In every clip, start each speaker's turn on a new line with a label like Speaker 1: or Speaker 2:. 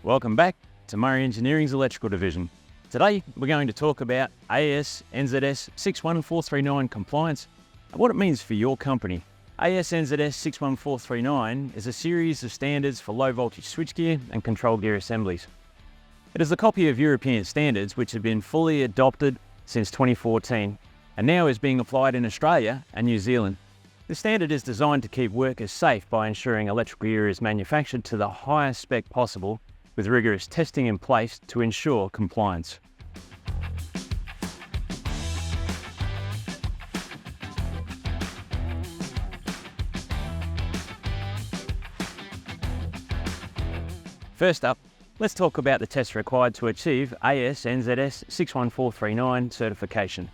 Speaker 1: Welcome back to Murray Engineering's Electrical Division. Today we're going to talk about AS NZS 61439 compliance and what it means for your company. AS NZS 61439 is a series of standards for low voltage switchgear and control gear assemblies. It is a copy of European standards which have been fully adopted since 2014 and now is being applied in Australia and New Zealand. The standard is designed to keep workers safe by ensuring electrical gear is manufactured to the highest spec possible, with rigorous testing in place to ensure compliance. First up, let's talk about the tests required to achieve AS NZS 61439 certification.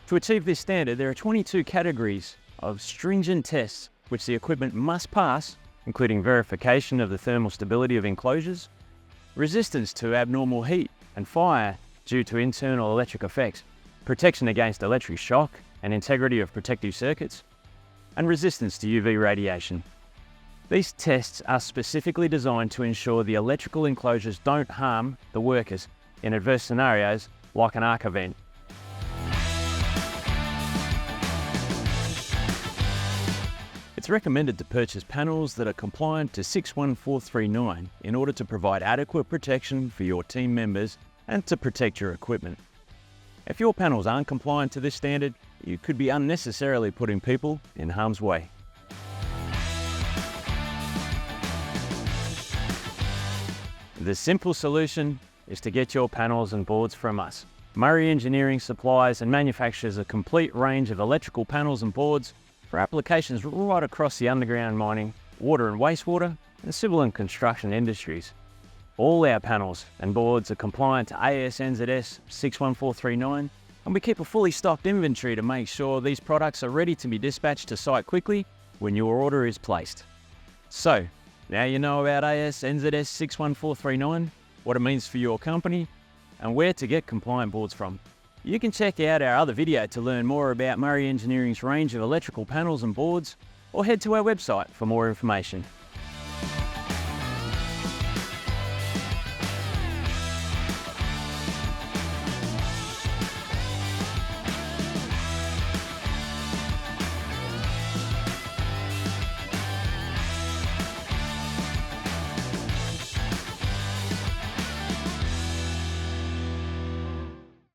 Speaker 1: To achieve this standard, there are 22 categories of stringent tests which the equipment must pass, including verification of the thermal stability of enclosures, resistance to abnormal heat and fire due to internal electric effects, protection against electric shock and integrity of protective circuits, and resistance to UV radiation. These tests are specifically designed to ensure the electrical enclosures don't harm the workers in adverse scenarios like an arc event. It's recommended to purchase panels that are compliant to 61439 in order to provide adequate protection for your team members and to protect your equipment. If your panels aren't compliant to this standard, you could be unnecessarily putting people in harm's way. The simple solution is to get your panels and boards from us. Murray Engineering supplies and manufactures a complete range of electrical panels and boards for applications right across the underground mining, water and wastewater, and civil and construction industries. All our panels and boards are compliant to AS NZS 61439, and we keep a fully stocked inventory to make sure these products are ready to be dispatched to site quickly when your order is placed. So, now you know about AS NZS 61439, what it means for your company, and where to get compliant boards from. You can check out our other video to learn more about Murray Engineering's range of electrical panels and boards, or head to our website for more information.